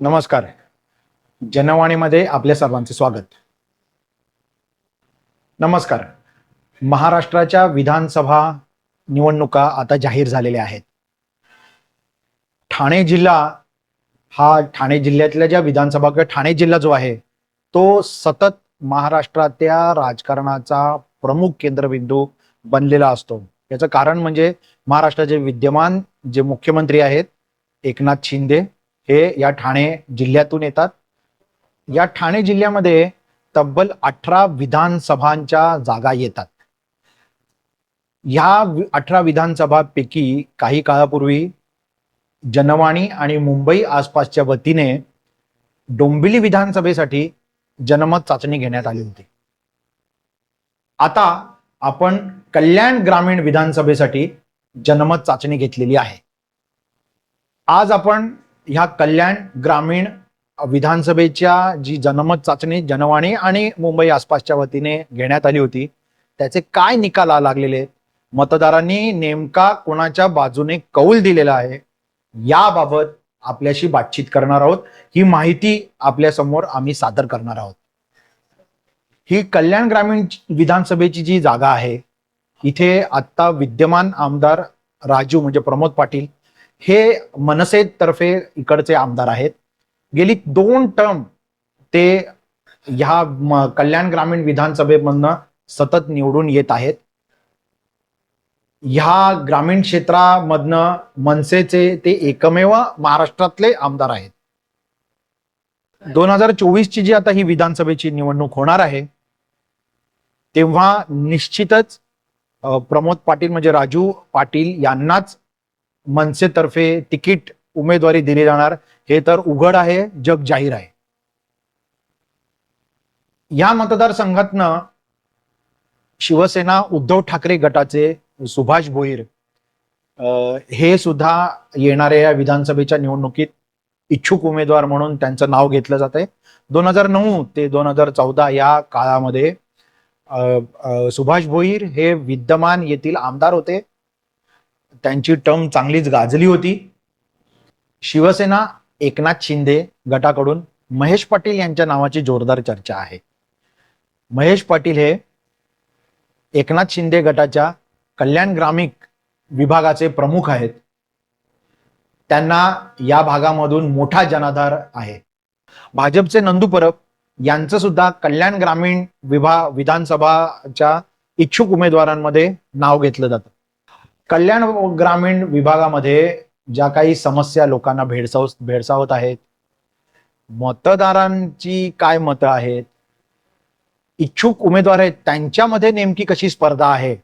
नमस्कार. जनवाणीमध्ये आपल्या सर्वांचे स्वागत. नमस्कार. महाराष्ट्राच्या विधानसभा निवडणुका आता जाहीर झालेल्या आहेत. ठाणे जिल्हा हा ठाणे जिल्ह्यातल्या ज्या विधानसभा किंवा ठाणे जिल्हा जो आहे तो सतत महाराष्ट्राच्या राजकारणाचा प्रमुख केंद्रबिंदू बनलेला असतो. याचं कारण म्हणजे महाराष्ट्राचे विद्यमान जे मुख्यमंत्री आहेत एकनाथ शिंदे हे या ठाणे जिल्ह्यातून येतात. या ठाणे जिल्ह्यामध्ये तब्बल 18 विधानसभांच्या जागा येतात. या 18 विधानसभापैकी काही काळापूर्वी जनवाणी आणि मुंबई आसपासच्या वतीने डोंबिवली विधानसभेसाठी जनमत चाचणी घेण्यात आली होती. आता आपण कल्याण ग्रामीण विधानसभेसाठी जनमत चाचणी घेतलेली आहे. आज आपण ह्या कल्याण ग्रामीण विधानसभेच्या जी जनमत चाचणी जनवाणी आणि मुंबई आसपासच्या वतीने घेण्यात आली होती त्याचे काय निकाल लागलेले, मतदारांनी नेमका कोणाच्या बाजूने कौल दिलेला आहे याबाबत आपल्याशी बातचीत करणार आहोत. ही माहिती आपल्या समोर आम्ही सादर करणार आहोत. ही कल्याण ग्रामीण विधानसभेची जी जागा आहे इथे आता विद्यमान आमदार राजू म्हणजे प्रमोद पाटील हे मनसेतर्फे इकडचे आमदार आहेत. गेली 2 टर्म ते ह्या कल्याण ग्रामीण विधानसभेमधनं सतत निवडून येत आहेत. ह्या ग्रामीण क्षेत्रामधनं मनसेचे ते एकमेव महाराष्ट्रातले आमदार आहेत. 2024 ची जी आता ही विधानसभेची निवडणूक होणार आहे तेव्हा निश्चितच प्रमोद पाटील म्हणजे राजू पाटील यांनाच मनसेतर्फे तिकीट उमेदवारी दिली जाणार हे तर उघड आहे, जग जाहीर आहे. या मतदारसंघातनं शिवसेना उद्धव ठाकरे गटाचे सुभाष भोईर हे सुद्धा येणाऱ्या या विधानसभेच्या निवडणुकीत इच्छुक उमेदवार म्हणून त्यांचं नाव घेतलं जात आहे. 2009 ते 2014 या काळामध्ये सुभाष भोईर हे विद्यमान येथील आमदार होते. त्यांची टर्म चांगलीच गाजली होती. शिवसेना एकनाथ शिंदे गटाकडून महेश पाटील यांच्या नावाची जोरदार चर्चा आहे. महेश पाटील हे एकनाथ शिंदे गटाच्या कल्याण ग्रामीण विभागाचे प्रमुख आहेत. त्यांना या भागामधून मोठा जनाधार आहे. भाजपचे नंदू परब यांचं सुद्धा कल्याण ग्रामीण विधानसभाच्या इच्छुक उमेदवारांमध्ये नाव घेतलं जातं. कल्याण ग्रामीण विभागामध्ये ज्या काही समस्या लोकांना भेडसावत आहेत, मतदारांची काय मतं आहेत, इच्छुक उमेदवार आहेत त्यांच्यामध्ये नेमकी कशी स्पर्धा आहे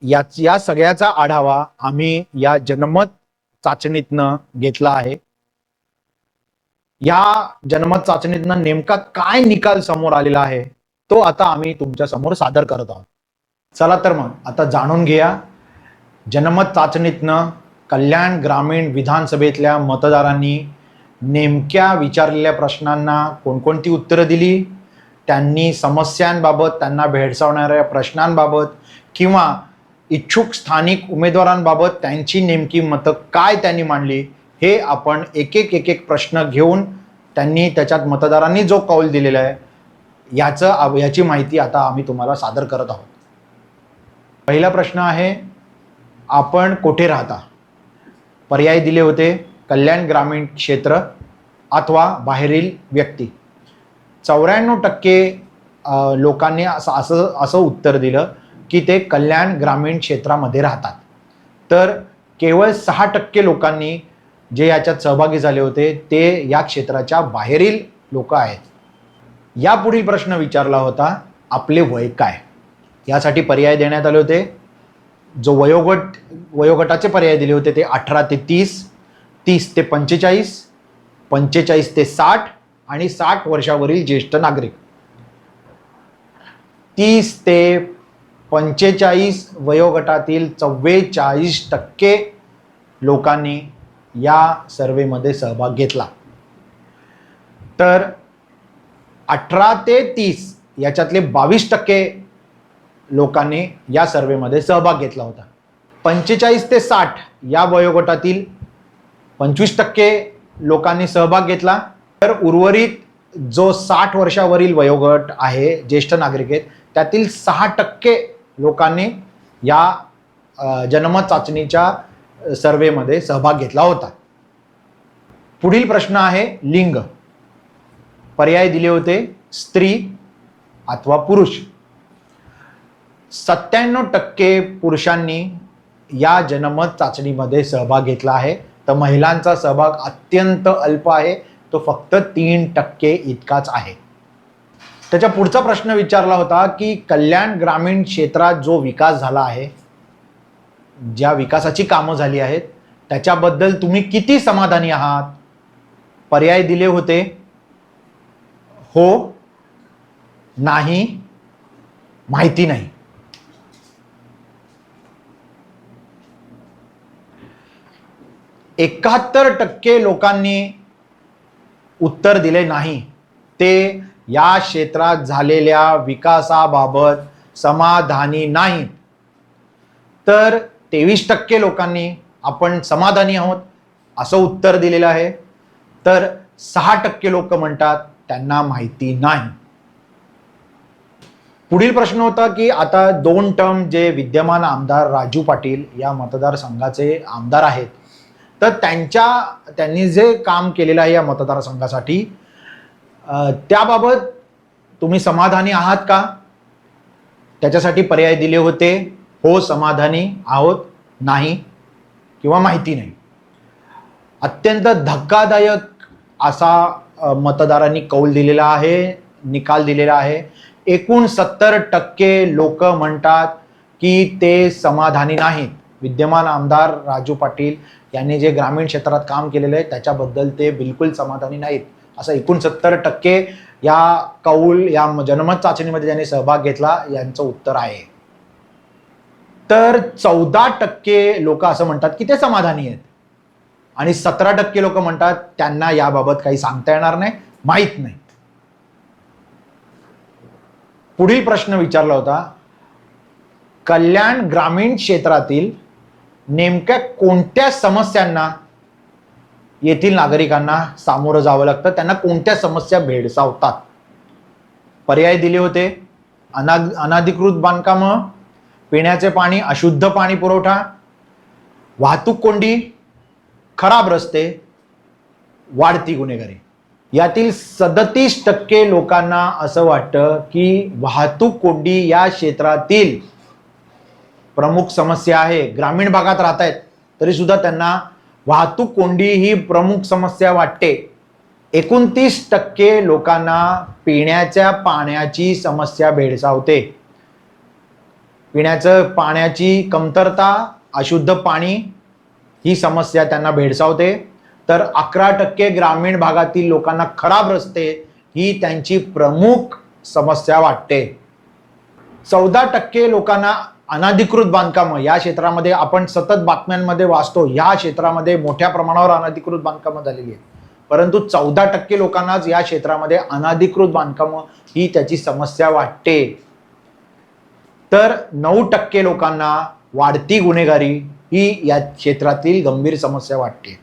या सगळ्याचा आढावा आम्ही या जनमत चाचणीतनं घेतला आहे. या जनमत चाचणीतनं नेमका काय निकाल समोर आलेला आहे तो आता आम्ही तुमच्या समोर सादर करत आहोत. चला तर मग आता जाणून घ्या जनमत चाचणीतनं कल्याण ग्रामीण विधानसभेतल्या मतदारांनी नेमक्या विचारलेल्या प्रश्नांना कोणकोणती उत्तरं दिली, त्यांनी समस्यांबाबत, त्यांना भेडसावणाऱ्या प्रश्नांबाबत किंवा इच्छुक स्थानिक उमेदवारांबाबत त्यांची नेमकी मतं काय त्यांनी मांडली हे आपण एक एक प्रश्न घेऊन त्यांनी त्याच्यात मतदारांनी जो कौल दिलेला आहे याची माहिती आता आम्ही तुम्हाला सादर करत आहोत. पहिला प्रश्न आहे, आपण कुठे राहता? पर्याय दिले होते कल्याण ग्रामीण क्षेत्र अथवा बाहेरील व्यक्ती. 94% लोकांनी असं उत्तर दिलं की ते कल्याण ग्रामीण क्षेत्रामध्ये राहतात. तर केवळ 6% लोकांनी जे याच्यात सहभागी झाले होते ते या क्षेत्राच्या बाहेरील लोक आहेत. या पुढील प्रश्न विचारला होता, आपले वय काय? यासाठी पर्याय देण्यात आले होते. जो वयोगटाचे पर्याय दिले होते ते 18 ते 30, 30 ते 45, 45 ते 60 आणि 60 वर्षावरील ज्येष्ठ नागरिक. 30 ते 45 वयोगटातील 44% लोकांनी या सर्वेमध्ये सहभाग घेतला. तर 18 ते 30 याच्यातले 22% लोकांनी या सर्वेमध्ये सहभाग घेतला होता. 45 ते 60 या वयोगटातील 25% लोकांनी सहभाग घेतला, तर उर्वरित जो 60 वर्षावरील वयोगट आहे, ज्येष्ठ नागरिक आहेत, त्यातील 6% लोकांनी या जनमत चाचणीच्या सर्वेमध्ये सहभाग घेतला होता. पुढील प्रश्न आहे लिंग. पर्याय दिले होते स्त्री अथवा पुरुष. 97% पुरुषांनी या जनमत चाचणीमध्ये सहभाग घेतला आहे, तर महिलांचा सहभाग अत्यंत अल्प आहे, तो फक्त 3% इतकाच आहे. त्याच्या पुढचा प्रश्न विचारला होता की कल्याण ग्रामीण क्षेत्रात जो विकास झाला आहे, ज्या विकासाची कामं झाली आहेत, त्याच्याबद्दल तुम्ही किती समाधानी आहात? पर्याय दिले होते हो, नाही, माहिती नाही. %71 लोकांनी उत्तर दिले नाही. ते या क्षेत्रात झालेल्या विकासाबाबत समाधानी नाही. तर 23% लोकांनी आपण समाधानी आहोत असं उत्तर दिलेलं आहे. तर 6% लोक म्हणतात त्यांना माहिती नाही. पुढील प्रश्न होता की आता 2 टर्म जे विद्यमान आमदार राजू पाटील या मतदारसंघाचे आमदार आहेत, तर त्यांनी जे काम केलेलं आहे या मतदारसंघासाठी, त्याबाबत तुम्ही समाधानी आहात का? त्याच्यासाठी पर्याय दिले होते हो, समाधानी आहोत, नाही किंवा माहिती नाही. अत्यंत धक्कादायक असा मतदारांनी कौल दिलेला आहे, निकाल दिलेला आहे. एकूण 70% लोक म्हणतात की ते समाधानी नाहीत. विद्यमान आमदार राजू पाटील यांनी जे ग्रामीण क्षेत्रात काम केलेलं आहे त्याच्याबद्दल ते बिलकुल समाधानी नाहीत, असं एकूण 70% या या जनमत चाचणीमध्ये ज्यांनी सहभाग घेतला यांचं उत्तर आहे. तर 14% लोक असं म्हणतात की ते समाधानी आहेत आणि 17% लोक म्हणतात त्यांना याबाबत काही सांगता येणार नाही, माहीत नाही. पुढील प्रश्न विचारला होता कल्याण ग्रामीण क्षेत्रातील नेमक्या कोणत्या समस्यांना येथील नागरिकांना सामोरं जावं लागतं, त्यांना कोणत्या समस्या भेडसावतात? पर्याय दिले होते अनाधिकृत बांधकामं, पिण्याचे पाणी, अशुद्ध पाणी पुरवठा, वाहतूक कोंडी, खराब रस्ते, वाढती गुन्हेगारी. यातील 37% लोकांना असं वाटतं की वाहतूक कोंडी या क्षेत्रातील प्रमुख समस्या आहे. ग्रामीण भागात राहत आहेत तरी सुद्धा त्यांना वाहतूक कोंडी ही प्रमुख समस्या वाटते. 29% लोकांना पिण्याच्या पाण्याची समस्या भेडसावते. पिण्याचं पाण्याची कमतरता, अशुद्ध पाणी ही समस्या त्यांना भेडसावते. तर 11% ग्रामीण भागातील लोकांना खराब रस्ते ही त्यांची प्रमुख समस्या वाटते. 14% लोकांना अनाधिकृत बांधकामं, या क्षेत्रामध्ये आपण सतत बातम्यांमध्ये वाचतो, या क्षेत्रामध्ये मोठ्या प्रमाणावर अनाधिकृत बांधकामं झालेली आहेत, परंतु 14% लोकांनाच या क्षेत्रामध्ये अनाधिकृत बांधकामं ही त्याची समस्या वाटते. तर 9% लोकांना वाढती गुन्हेगारी ही या क्षेत्रातील गंभीर समस्या वाटते.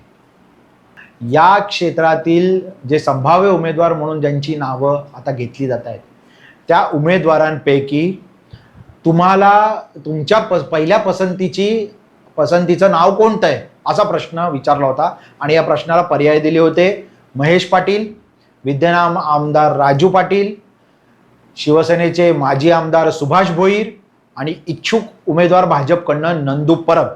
या क्षेत्रातील जे संभाव्य उमेदवार म्हणून ज्यांची नावं आता घेतली जात आहेत, त्या उमेदवारांपैकी तुम्हाला तुमच्या पहिल्या पसंतीचं नाव कोणतं आहे असा प्रश्न विचारला होता आणि या प्रश्नाला पर्याय दिले होते महेश पाटील, विद्यमान आमदार राजू पाटील, शिवसेनेचे माजी आमदार सुभाष भोईर आणि इच्छुक उमेदवार भाजपकडनं नंदू परब.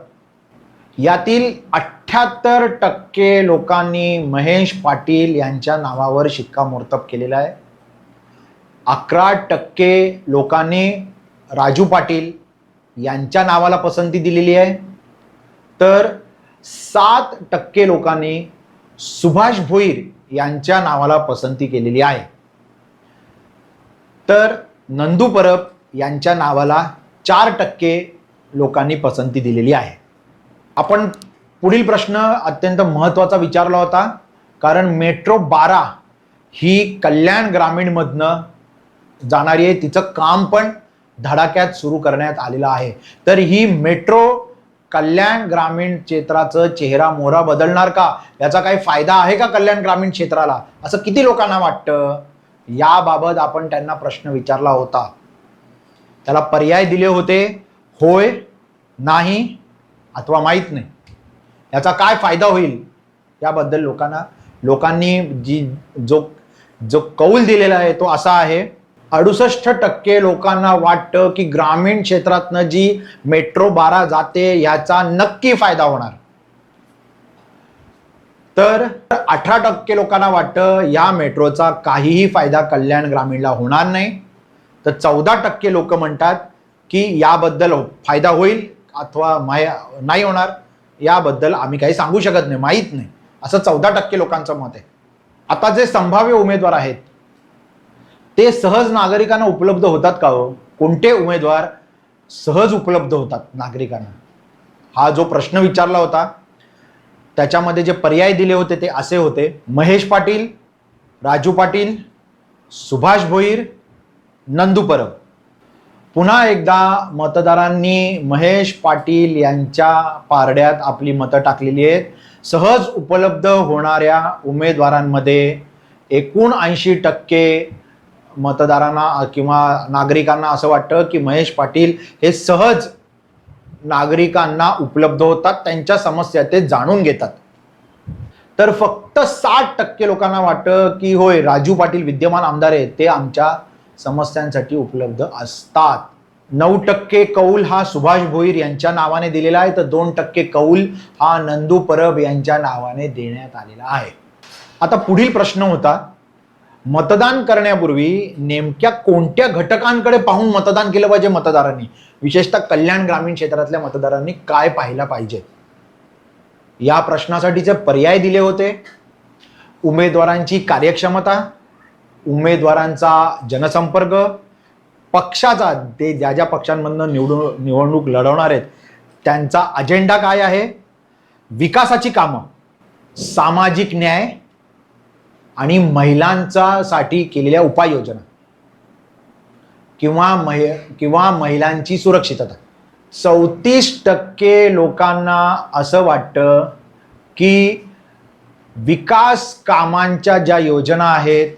यातील 78% लोकांनी महेश पाटील यांच्या नावावर शिक्कामोर्तब केलेला आहे. 11% लोकांनी राजू पाटील यांच्या नावाला पसंती दिलेली आहे. तर 7% लोकांनी सुभाष भोईर यांच्या नावाला पसंती केलेली आहे. तर नंदू परब यांच्या नावाला 4% लोकांनी पसंती दिलेली आहे. आपण पुढील प्रश्न अत्यंत महत्त्वाचा विचारला होता, कारण मेट्रो 12 ही कल्याण ग्रामीणमधनं जाणारी आहे, तिचं काम पण धडाक्यात सुरू करण्यात आलेलं आहे. तर ही मेट्रो कल्याण ग्रामीण क्षेत्राचं चेहरा मोहरा बदलणार का? याचा काही फायदा आहे का कल्याण ग्रामीण क्षेत्राला, असं किती लोकांना वाटतं? याबाबत आपण त्यांना प्रश्न विचारला होता, त्याला पर्याय दिले होते, होय, नाही अथवा माहीत नाही. याचा काय फायदा होईल याबद्दल लोकांनी जो जो कौल दिलेला आहे तो असा आहे, 68% लोकांना वाटतं की ग्रामीण क्षेत्रातनं जी मेट्रो 12 जाते याचा नक्की फायदा होणार. तर 18% लोकांना वाटतं या मेट्रोचा काहीही फायदा कल्याण ग्रामीणला होणार नाही. तर 14% लोक म्हणतात की याबद्दल फायदा होईल अथवा नाही होणार, याबद्दल आम्ही काही सांगू शकत नाही, माहीत नाही, असं 14% लोकांचं मत आहे. आता जे संभाव्य उमेदवार आहेत ते सहज नागरिकांना उपलब्ध होतात का हो? कोणते उमेदवार सहज उपलब्ध होतात नागरिकांना, हा जो प्रश्न विचारला होता त्याच्यामध्ये जे पर्याय दिले होते ते असे होते: महेश पाटील, राजू पाटील, सुभाष भोईर, नंदू परब. पुन्हा एकदा मतदारांनी महेश पाटील यांच्या पारड्यात आपली मतं टाकलेली आहेत. सहज उपलब्ध होणाऱ्या उमेदवारांमध्ये 79% मतदारांना किंवा नागरिकांना असं वाटतं की महेश पाटील हे सहज नागरिकांना उपलब्ध होतात, त्यांच्या समस्या ते जाणून घेतात. तर फक्त 60% लोकांना वाटतं की होय, राजू पाटील विद्यमान आमदार आहेत, ते आमच्या समस्यांसाठी उपलब्ध असतात. 9% कौल हा सुभाष भोईर यांच्या नावाने दिलेला आहे, तर 2% कौल हा नंदू परब यांच्या नावाने देण्यात आलेला आहे. आता पुढील प्रश्न होता, मतदान करण्यापूर्वी नेमक्या कोणत्या घटकांकडे पाहून मतदान केलं पाहिजे मतदारांनी, विशेषतः कल्याण ग्रामीण क्षेत्रातल्या मतदारांनी काय पाहिलं पाहिजे? या प्रश्नासाठीचे पर्याय दिले होते: उमेदवारांची कार्यक्षमता, उमेदवारांचा जनसंपर्क, पक्षाचा, ते ज्या ज्या पक्षांमधून निवडणूक लढवणार आहेत त्यांचा अजेंडा काय आहे, विकासाची कामं, सामाजिक न्याय आणि महिलांचा साठी केलेल्या उपाययोजना किंवा महिलांची सुरक्षितता. 34% लोकांना असं वाटतं की विकास कामांच्या ज्या योजना आहेत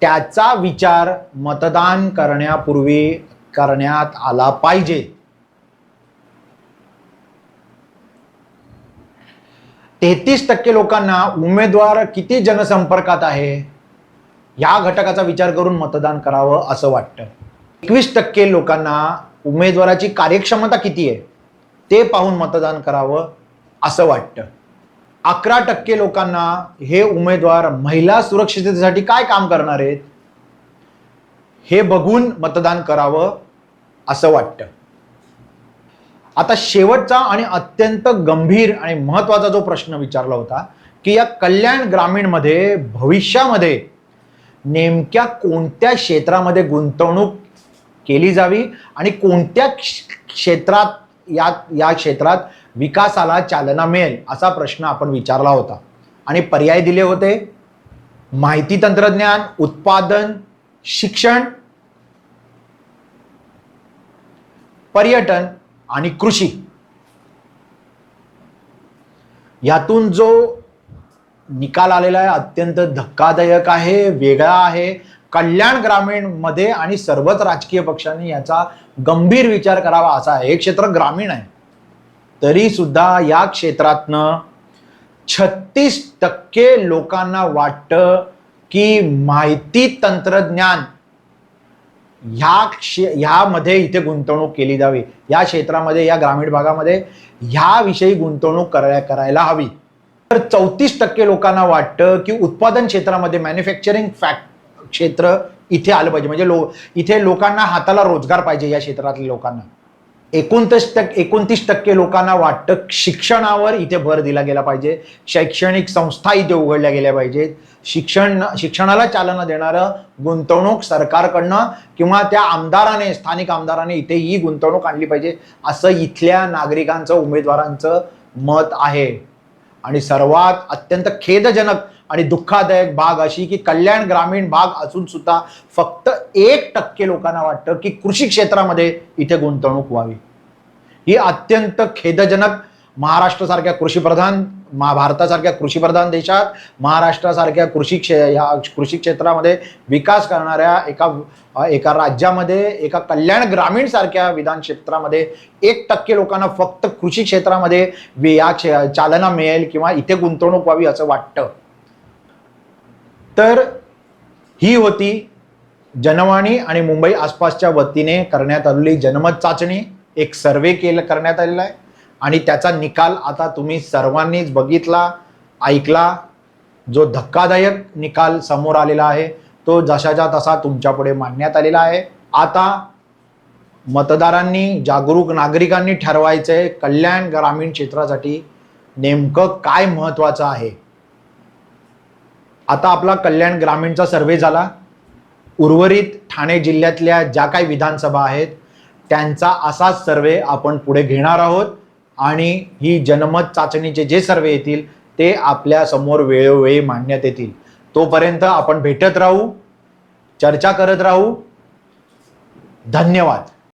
त्याचा विचार मतदान करण्यापूर्वी करण्यात आला पाहिजे. 33% लोकांना उमेदवार किती जनसंपर्कात आहे या घटकाचा विचार करून मतदान करावं असं वाटतं. 21% लोकांना उमेदवाराची कार्यक्षमता किती आहे ते पाहून मतदान करावं असं वाटतं. 11% लोकांना हे उमेदवार महिला सुरक्षिततेसाठी काय काम करणार आहेत हे बघून मतदान करावं असं वाटतं. आता शेवटचा आणि अत्यंत गंभीर आणि महत्त्वाचा जो प्रश्न विचारला होता की या कल्याण ग्रामीणमध्ये भविष्यामध्ये नेमक्या कोणत्या क्षेत्रामध्ये गुंतवणूक केली जावी आणि कोणत्या क्षेत्रात या क्षेत्रात विकासाला चालना मिळेल असा प्रश्न आपण विचारला होता. आणि पर्याय दिले होते: माहिती तंत्रज्ञान, उत्पादन, शिक्षण, पर्यटन आणि कृषी. यातून जो निकाल आलेला आहे अत्यंत धक्कादायक आहे, वेगळा आहे. कल्याण ग्रामीण मध्ये आणि सर्वच राजकीय पक्षांनी याचा गंभीर विचार करावा असा आहे. हे क्षेत्र ग्रामीण आहे तरी सुद्धा या क्षेत्रातनं 36% लोकांना वाटतं की माहिती तंत्रज्ञान ह्यामध्ये इथे गुंतवणूक केली जावी, या क्षेत्रामध्ये, या ग्रामीण भागामध्ये ह्याविषयी गुंतवणूक करायला हवी. तर 34% लोकांना वाटतं की उत्पादन क्षेत्रामध्ये मॅन्युफॅक्चरिंग क्षेत्र इथे आलं पाहिजे, म्हणजे इथे लोकांना हाताला रोजगार पाहिजे या क्षेत्रातल्या लोकांना. 29% लोकांना वाटतं शिक्षणावर इथे भर दिला गेला पाहिजे, शैक्षणिक संस्था इथे उघडल्या गेल्या पाहिजेत, शिक्षणाला चालना देणारं गुंतवणूक सरकारकडनं किंवा त्या आमदाराने, स्थानिक आमदाराने इथे ही गुंतवणूक आणली पाहिजे असं इथल्या नागरिकांचं, उमेदवारांचं मत आहे. आणि सर्वात अत्यंत खेदजनक आणि दुःखदायक बाब अशी की कल्याण ग्रामीण भाग असून सुद्धा फक्त 1% लोकांना वाटतं की कृषी क्षेत्रामध्ये इथे गुंतवणूक व्हावी. ही अत्यंत खेदजनक महाराष्ट्रासारख्या कृषीप्रधान भारतासारख्या कृषीप्रधान देशात महाराष्ट्रासारख्या कृषी क्षेत्रामध्ये विकास करणाऱ्या एका राज्यामध्ये एका कल्याण ग्रामीण सारख्या विधान क्षेत्रामध्ये 1% लोकांना फक्त कृषी क्षेत्रामध्ये चालना मिळेल किंवा इथे गुंतवणूक व्हावी असं वाटतं. तर ही होती जनवाणी आणि मुंबई आसपासच्या वतीने करण्यात आलेली जनमत चाचणी. एक सर्वे करण्यात आलेला आहे आणि त्याचा निकाल आता तुम्ही सर्वांनीच बघितला, ऐकला. जो धक्कादायक निकाल समोर आलेला आहे तो जशाच्या तसा तुमच्या पुढे मांडण्यात आलेला आहे. आता मतदारांनी, जागरूक नागरिकांनी ठरवायचंय कल्याण ग्रामीण क्षेत्रासाठी नेमकं काय महत्वाचं आहे. आता आपला कल्याण ग्रामीणचा सर्वे झाला. उर्वरित ठाणे जिल्ह्यातल्या ज्या काही विधानसभा आहेत त्यांचा असाच सर्वे आपण पुढे घेणार आहोत आणि ही जनमत चाचणीचे जे सर्वे येतील ते आपल्या समोर वेळोवेळी मांडण्यात येतील. तोपर्यंत आपण भेटत राहू, चर्चा करत राहू. धन्यवाद.